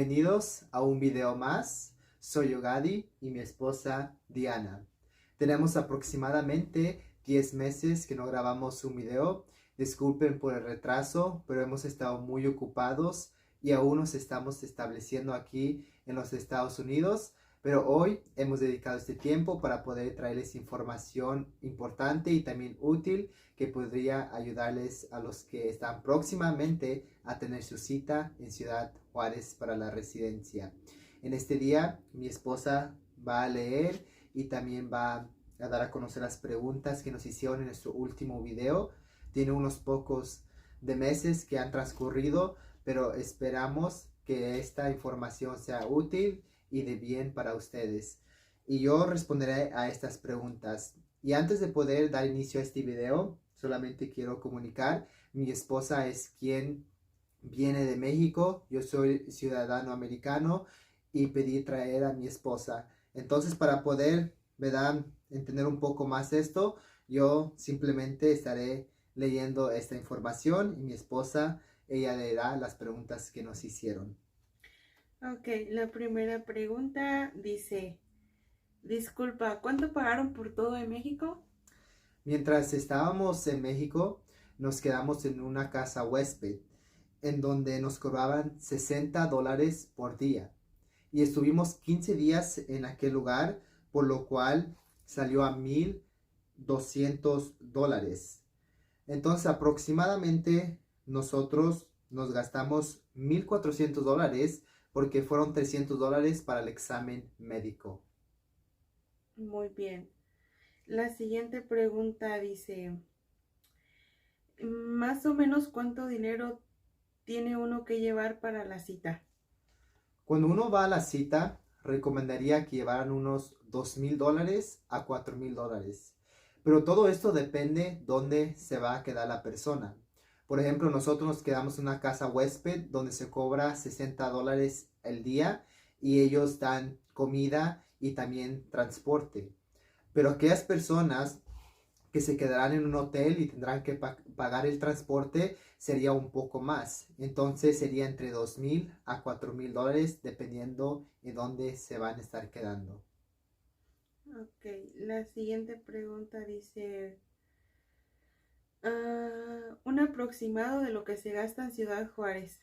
Bienvenidos a un video más. Soy Yogadi y mi esposa Diana. Tenemos aproximadamente 10 meses que no grabamos un video. Disculpen por el retraso, pero hemos estado muy ocupados y aún nos estamos estableciendo aquí en los Estados Unidos. Pero hoy hemos dedicado este tiempo para poder traerles información importante y también útil que podría ayudarles a los que están próximamente a tener su cita en Ciudad Juárez para la residencia. En este día mi esposa va a leer y también va a dar a conocer las preguntas que nos hicieron en nuestro último video. Tiene unos pocos de meses que han transcurrido, pero esperamos que esta información sea útil y de bien para ustedes. Y yo responderé a estas preguntas. Y antes de poder dar inicio a este video, solamente quiero comunicar, mi esposa es quien viene de México, yo soy ciudadano americano y pedí traer a mi esposa. Entonces, para poder, ¿verdad?, entender un poco más esto, yo simplemente estaré leyendo esta información y mi esposa, ella le da las preguntas que nos hicieron. Ok, la primera pregunta dice, disculpa, ¿cuánto pagaron por todo de México? Mientras estábamos en México, nos quedamos en una casa huésped, en donde nos cobraban $60 por día. Y estuvimos 15 días en aquel lugar, por lo cual salió a $1,200. Entonces, aproximadamente nosotros nos gastamos $1,400 porque fueron $300 para el examen médico. Muy bien. La siguiente pregunta dice, más o menos ¿cuánto dinero tiene uno que llevar para la cita? Cuando uno va a la cita, recomendaría que llevaran unos $2,000 a $4,000. Pero todo esto depende dónde se va a quedar la persona. Por ejemplo, nosotros nos quedamos en una casa huésped donde se cobra $60 el día y ellos dan comida y también transporte. Pero aquellas personas que se quedarán en un hotel y tendrán que pagar el transporte sería un poco más. Entonces sería entre $2,000 a $4,000 dependiendo en dónde se van a estar quedando. Ok, la siguiente pregunta dice, un aproximado de lo que se gasta en Ciudad Juárez.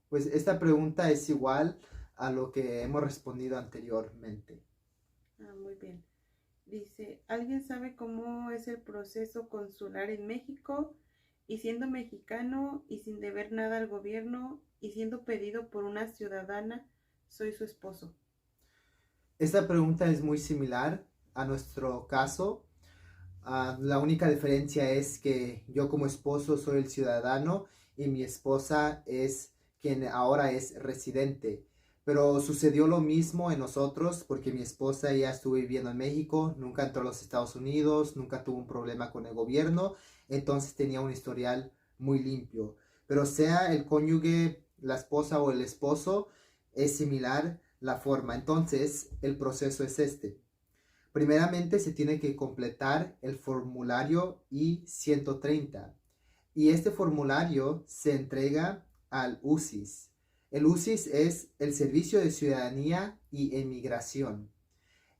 Pues esta pregunta es igual a lo que hemos respondido anteriormente. Muy bien. Dice, ¿alguien sabe cómo es el proceso consular en México? Y siendo mexicano y sin deber nada al gobierno y siendo pedido por una ciudadana, soy su esposo. Esta pregunta es muy similar a nuestro caso. La única diferencia es que yo como esposo soy el ciudadano y mi esposa es quien ahora es residente. Pero sucedió lo mismo en nosotros porque mi esposa ya estuvo viviendo en México, nunca entró a los Estados Unidos, nunca tuvo un problema con el gobierno, entonces tenía un historial muy limpio. Pero sea el cónyuge, la esposa o el esposo, es similar la forma. Entonces el proceso es este. Primeramente se tiene que completar el formulario I-130 y este formulario se entrega al USIS. El USIS es el Servicio de Ciudadanía y Emigración.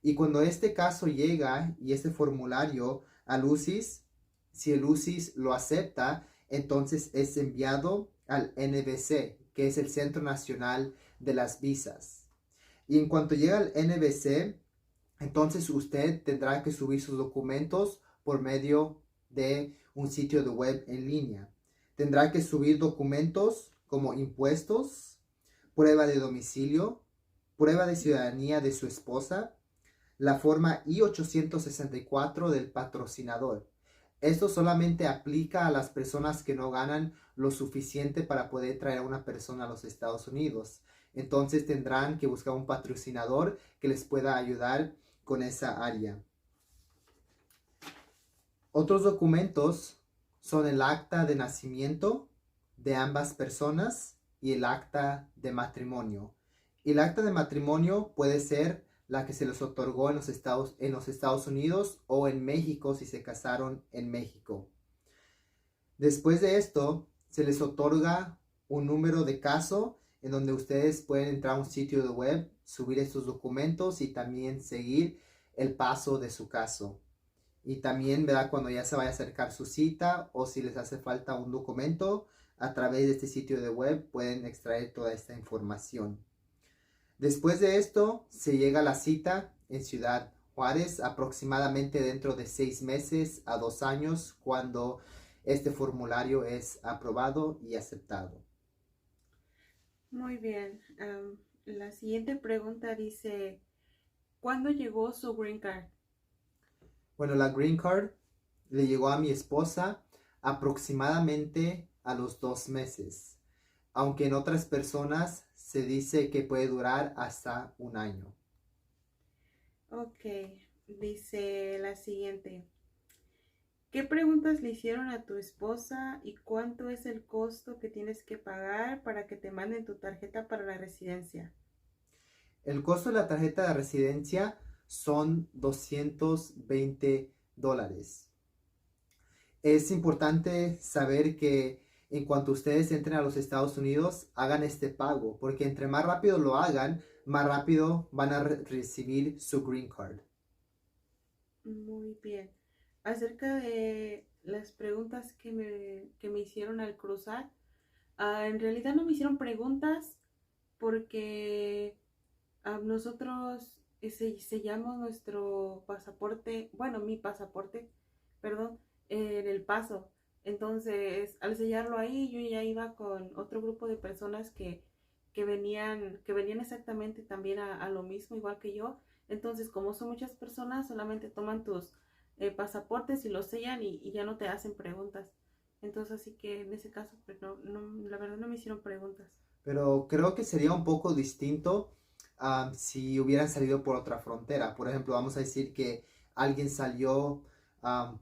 Y cuando este caso llega y este formulario al USIS, si el USIS lo acepta, entonces es enviado al NVC, que es el Centro Nacional de las Visas. Y en cuanto llega al NVC, entonces usted tendrá que subir sus documentos por medio de un sitio de web en línea. Tendrá que subir documentos como impuestos, prueba de domicilio, prueba de ciudadanía de su esposa, la forma I-864 del patrocinador. Esto solamente aplica a las personas que no ganan lo suficiente para poder traer a una persona a los Estados Unidos. Entonces tendrán que buscar un patrocinador que les pueda ayudar con esa área. Otros documentos son el acta de nacimiento de ambas personas y el acta de matrimonio. El acta de matrimonio puede ser la que se les otorgó en los Estados Unidos o en México si se casaron en México. Después de esto, se les otorga un número de caso en donde ustedes pueden entrar a un sitio de web, subir estos documentos y también seguir el paso de su caso. Y también, ¿verdad? Cuando ya se vaya a acercar su cita o si les hace falta un documento, a través de este sitio de web pueden extraer toda esta información. Después de esto, se llega a la cita en Ciudad Juárez aproximadamente dentro de 6 meses a 2 años cuando este formulario es aprobado y aceptado. Muy bien. La siguiente pregunta dice, ¿cuándo llegó su green card? Bueno, la Green Card le llegó a mi esposa aproximadamente a los 2 meses, aunque en otras personas se dice que puede durar hasta un año. Ok, dice la siguiente. ¿Qué preguntas le hicieron a tu esposa y cuánto es el costo que tienes que pagar para que te manden tu tarjeta para la residencia? El costo de la tarjeta de residencia son $220. Es importante saber que en cuanto ustedes entren a los Estados Unidos, hagan este pago, porque entre más rápido lo hagan, más rápido van a recibir su Green Card. Muy bien. Acerca de las preguntas que me hicieron al cruzar, en realidad no me hicieron preguntas porque nosotros sellamos nuestro pasaporte, bueno, mi pasaporte, perdón, en el paso. Entonces, al sellarlo ahí, yo ya iba con otro grupo de personas que venían exactamente también a lo mismo, igual que yo. Entonces, como son muchas personas, solamente toman tus pasaportes y los sellan y ya no te hacen preguntas. Entonces, así que en ese caso, pues la verdad no me hicieron preguntas. Pero creo que sería un poco distinto si hubieran salido por otra frontera. Por ejemplo, vamos a decir que alguien salió, um,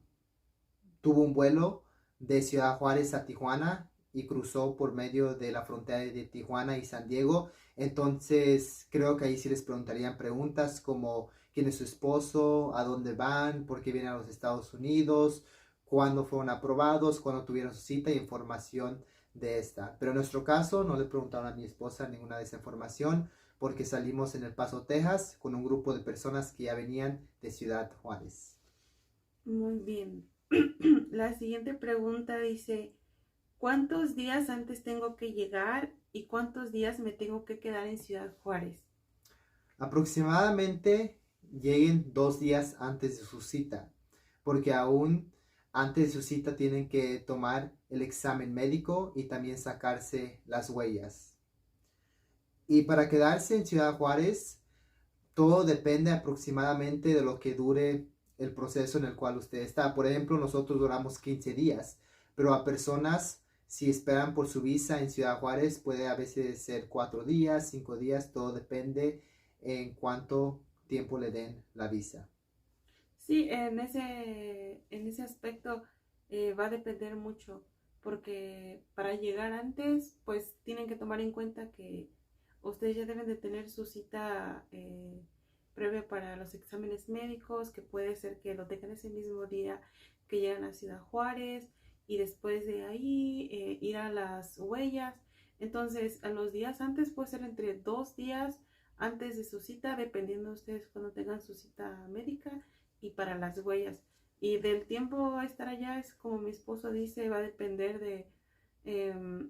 tuvo un vuelo de Ciudad Juárez a Tijuana y cruzó por medio de la frontera de Tijuana y San Diego. Entonces, creo que ahí sí les preguntarían preguntas como quién es su esposo, a dónde van, por qué vienen a los Estados Unidos, cuándo fueron aprobados, cuándo tuvieron su cita y información de esta. Pero en nuestro caso no le preguntaron a mi esposa ninguna de esa información porque salimos en El Paso, Texas, con un grupo de personas que ya venían de Ciudad Juárez. Muy bien. La siguiente pregunta dice, ¿cuántos días antes tengo que llegar y cuántos días me tengo que quedar en Ciudad Juárez? Aproximadamente lleguen 2 días antes de su cita, porque aún antes de su cita tienen que tomar el examen médico y también sacarse las huellas. Y para quedarse en Ciudad Juárez, todo depende aproximadamente de lo que dure el proceso en el cual usted está. Por ejemplo, nosotros duramos 15 días, pero a personas, si esperan por su visa en Ciudad Juárez, puede a veces ser 4 días, 5 días, todo depende en cuánto tiempo le den la visa. Sí, en ese aspecto va a depender mucho, porque para llegar antes, pues tienen que tomar en cuenta que ustedes ya deben de tener su cita previa para los exámenes médicos, que puede ser que lo tengan ese mismo día que llegan a Ciudad Juárez y después de ahí ir a las huellas. Entonces, a los días antes puede ser entre 2 días antes de su cita, dependiendo de ustedes cuando tengan su cita médica y para las huellas. Y del tiempo a estar allá es como mi esposo dice, va a depender de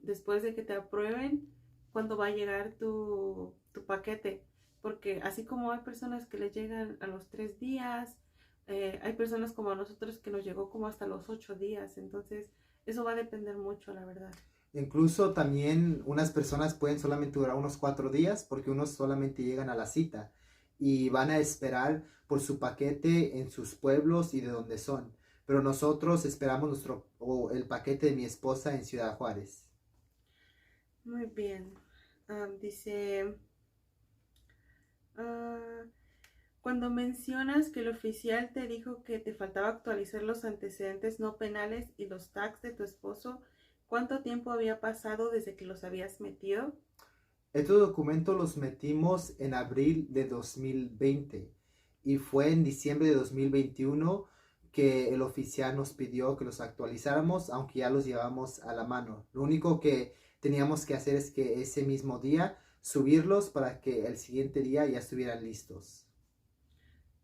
después de que te aprueben, cuándo va a llegar tu paquete. Porque así como hay personas que les llegan a los 3 días, hay personas como a nosotros que nos llegó como hasta los 8 días. Entonces, eso va a depender mucho, la verdad. Incluso también unas personas pueden solamente durar unos 4 días porque unos solamente llegan a la cita y van a esperar por su paquete en sus pueblos y de donde son. Pero nosotros esperamos el paquete de mi esposa en Ciudad Juárez. Muy bien. Dice, ah, cuando mencionas que el oficial te dijo que te faltaba actualizar los antecedentes no penales y los tags de tu esposo, ¿cuánto tiempo había pasado desde que los habías metido? Estos documentos los metimos en abril de 2020 y fue en diciembre de 2021 que el oficial nos pidió que los actualizáramos, aunque ya los llevamos a la mano. Lo único que teníamos que hacer es que ese mismo día subirlos para que el siguiente día ya estuvieran listos.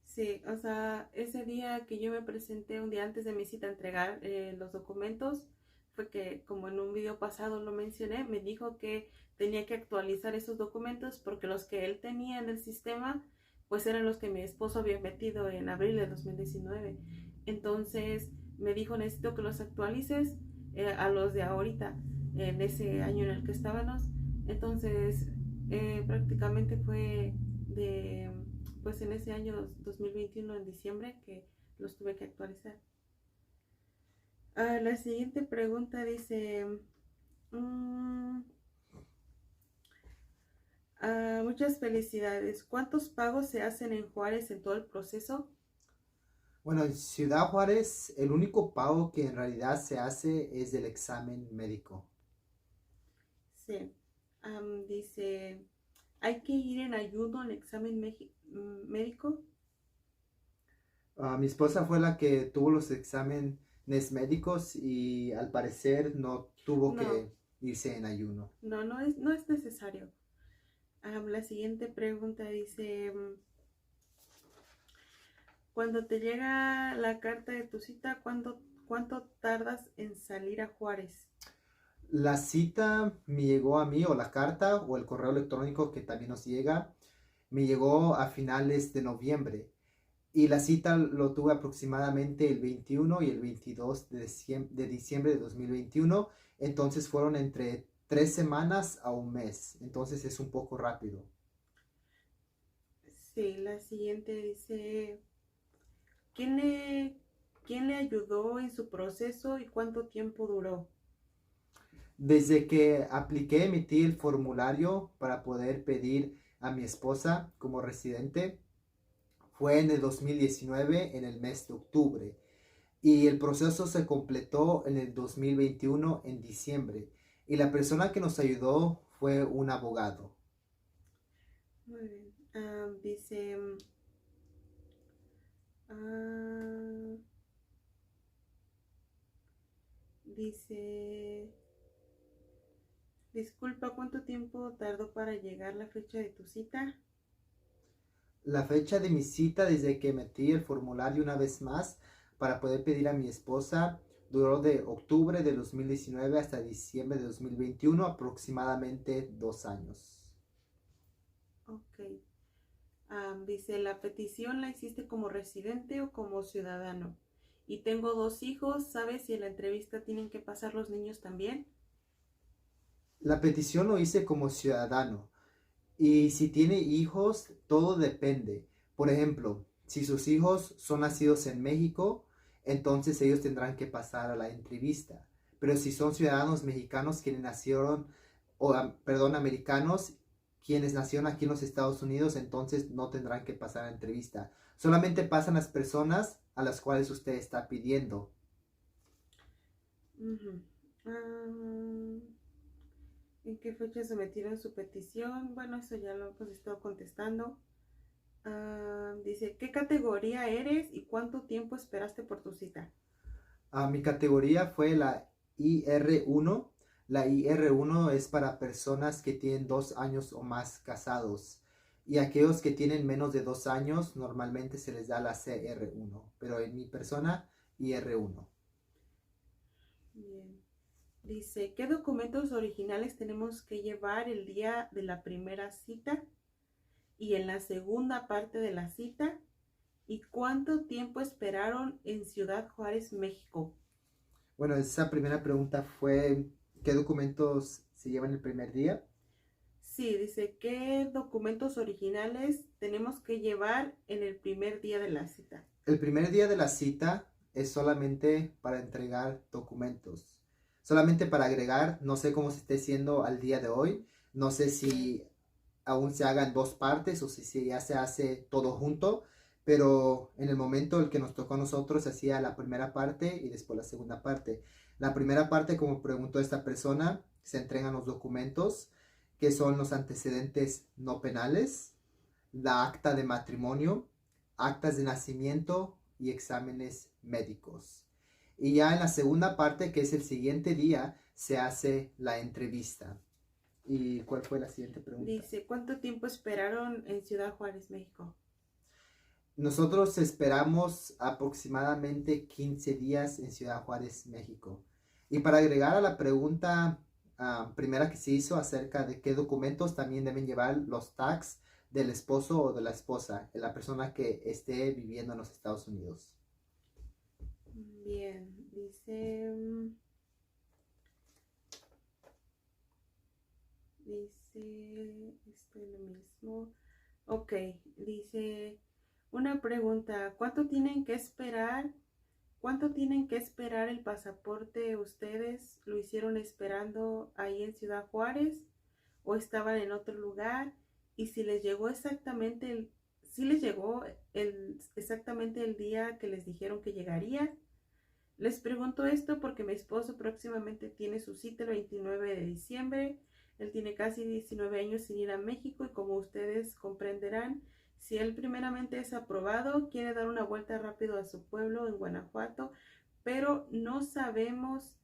Sí, o sea, ese día que yo me presenté un día antes de mi cita a entregar los documentos, fue que como en un video pasado lo mencioné, me dijo que tenía que actualizar esos documentos porque los que él tenía en el sistema, pues eran los que mi esposo había metido en abril de 2019. Entonces me dijo, necesito que los actualices a los de ahorita, en ese año en el que estábamos. Entonces, prácticamente fue de pues en ese año 2021 en diciembre que los tuve que actualizar. La siguiente pregunta dice, mm, muchas felicidades. ¿Cuántos pagos se hacen en Juárez en todo el proceso? Bueno, en Ciudad Juárez el único pago que en realidad se hace es del examen médico. Sí. Dice, ¿hay que ir en ayuno al examen médico? Mi esposa fue la que tuvo los exámenes médicos y al parecer no tuvo No, que irse en ayuno. no es necesario. La siguiente pregunta dice, cuando te llega la carta de tu cita, ¿cuánto tardas en salir a Juárez? La cita me llegó a mí, o la carta, o el correo electrónico que también nos llega, me llegó a finales de noviembre. Y la cita lo tuve aproximadamente el 21 y el 22 de diciembre de 2021. Entonces fueron entre 3 semanas a un mes. Entonces es un poco rápido. Sí, la siguiente dice, ¿quién le, ¿quién le ayudó en su proceso y cuánto tiempo duró? Desde que apliqué, emití el formulario para poder pedir a mi esposa como residente, fue en el 2019, en el mes de octubre. Y el proceso se completó en el 2021, en diciembre. Y la persona que nos ayudó fue un abogado. Muy bien. Dice, ah, dice, disculpa, ¿cuánto tiempo tardó para llegar la fecha de tu cita? La fecha de mi cita, desde que metí el formulario una vez más para poder pedir a mi esposa, duró de octubre de 2019 hasta diciembre de 2021, aproximadamente 2 años. Ok. Dice, la petición la hiciste como residente o como ciudadano. Y tengo 2 hijos, ¿sabes si en la entrevista tienen que pasar los niños también? La petición lo hice como ciudadano. Y si tiene hijos, todo depende. Por ejemplo, si sus hijos son nacidos en México, entonces ellos tendrán que pasar a la entrevista. Pero si son ciudadanos mexicanos quienes nacieron, perdón, americanos, quienes nacieron aquí en los Estados Unidos, entonces no tendrán que pasar a la entrevista. Solamente pasan las personas a las cuales usted está pidiendo. Ujú. Ah, ¿En qué fecha sometieron su petición? Bueno, eso ya lo hemos estado contestando. Dice, ¿qué categoría eres y cuánto tiempo esperaste por tu cita? Mi categoría fue la IR1. La IR1 es para personas que tienen 2 años o más casados. Y aquellos que tienen menos de 2 años, normalmente se les da la CR1. Pero en mi persona, IR1. Bien. Dice, ¿qué documentos originales tenemos que llevar el día de la primera cita y en la segunda parte de la cita? ¿Y cuánto tiempo esperaron en Ciudad Juárez, México? Bueno, esa primera pregunta fue, ¿qué documentos se llevan el primer día? Sí, dice, ¿qué documentos originales tenemos que llevar en el primer día de la cita? El primer día de la cita es solamente para entregar documentos. Solamente para agregar, no sé cómo se esté haciendo al día de hoy. No sé si aún se haga en dos partes o si ya se hace todo junto. Pero en el momento el que nos tocó a nosotros se hacía la primera parte y después la segunda parte. La primera parte, como preguntó esta persona, se entregan los documentos, que son los antecedentes no penales, la acta de matrimonio, actas de nacimiento y exámenes médicos. Y ya en la segunda parte, que es el siguiente día, se hace la entrevista. ¿Y cuál fue la siguiente pregunta? Dice, ¿cuánto tiempo esperaron en Ciudad Juárez, México? Nosotros esperamos aproximadamente 15 días en Ciudad Juárez, México. Y para agregar a la pregunta primera que se hizo acerca de qué documentos también deben llevar los tags del esposo o de la esposa, de la persona que esté viviendo en los Estados Unidos. Bien, dice, esto es lo mismo. Ok, dice, una pregunta, ¿cuánto tienen que esperar el pasaporte ustedes? ¿Lo hicieron esperando ahí en Ciudad Juárez o estaban en otro lugar? Y si les llegó exactamente exactamente el día que les dijeron que llegaría. Les pregunto esto porque mi esposo próximamente tiene su cita el 29 de diciembre. Él tiene casi 19 años sin ir a México y como ustedes comprenderán, si él primeramente es aprobado, quiere dar una vuelta rápido a su pueblo en Guanajuato, pero no sabíamos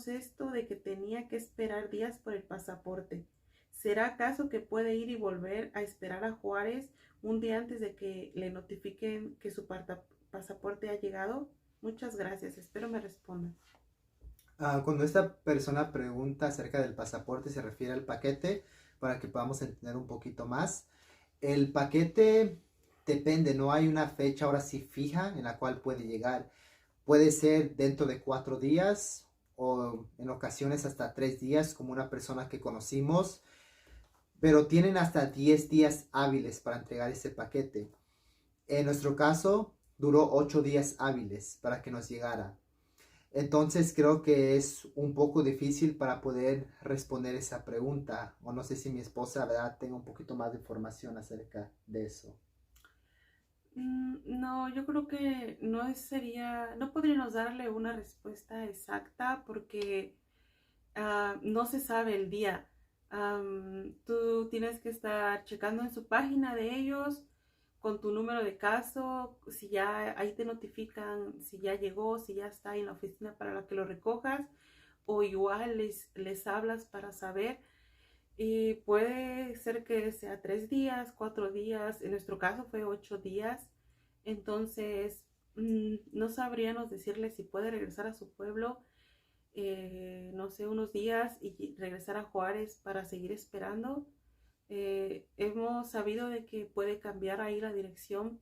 esto de que tenía que esperar días por el pasaporte. ¿Será acaso que puede ir y volver a esperar a Juárez un día antes de que le notifiquen que su pasaporte ha llegado? Muchas gracias, espero me respondan. Cuando esta persona pregunta acerca del pasaporte, se refiere al paquete para que podamos entender un poquito más. El paquete depende, no hay una fecha ahora sí fija en la cual puede llegar. Puede ser dentro de 4 días o en ocasiones hasta 3 días, como una persona que conocimos, pero tienen hasta 10 días hábiles para entregar ese paquete. En nuestro caso, duró 8 días hábiles para que nos llegara. Entonces creo que es un poco difícil para poder responder esa pregunta. O no sé si mi esposa, ¿verdad?, tenga un poquito más de información acerca de eso. No, yo creo que no podríamos darle una respuesta exacta porque no se sabe el día. Tú tienes que estar checando en su página de ellos con tu número de caso, si ya ahí te notifican si ya llegó, si ya está en la oficina para la que lo recojas, o igual les hablas para saber. Y puede ser que sea 3 días, 4 días, en nuestro caso fue 8 días, entonces no sabríamos decirle si puede regresar a su pueblo, no sé, unos días y regresar a Juárez para seguir esperando. Hemos sabido de que puede cambiar ahí la dirección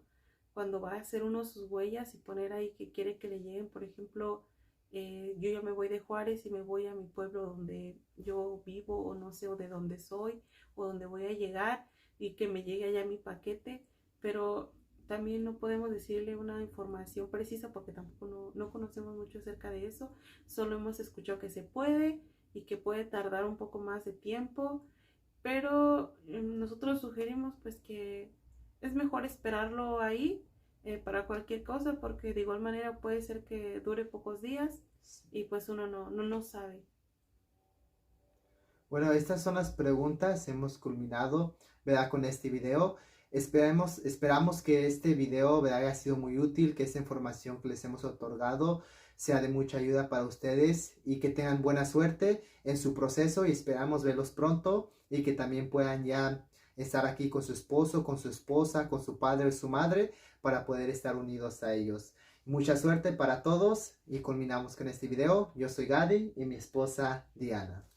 cuando va a hacer uno sus huellas y poner ahí que quiere que le lleguen. Por ejemplo, yo ya me voy de Juárez y me voy a mi pueblo donde yo vivo o no sé, o de donde soy o donde voy a llegar y que me llegue allá mi paquete, pero también no podemos decirle una información precisa porque tampoco no conocemos mucho acerca de eso. Solo hemos escuchado que se puede y que puede tardar un poco más de tiempo. Pero nosotros sugerimos pues que es mejor esperarlo ahí para cualquier cosa porque de igual manera puede ser que dure pocos días y pues uno no sabe. Bueno, estas son las preguntas. Hemos culminado, ¿verdad?, con este video. Esperamos que este video, ¿verdad?, haya sido muy útil, que esta información que les hemos otorgado sea de mucha ayuda para ustedes y que tengan buena suerte en su proceso y esperamos verlos pronto y que también puedan ya estar aquí con su esposo, con su esposa, con su padre o su madre para poder estar unidos a ellos. Mucha suerte para todos y culminamos con este video. Yo soy Gadi y mi esposa Diana.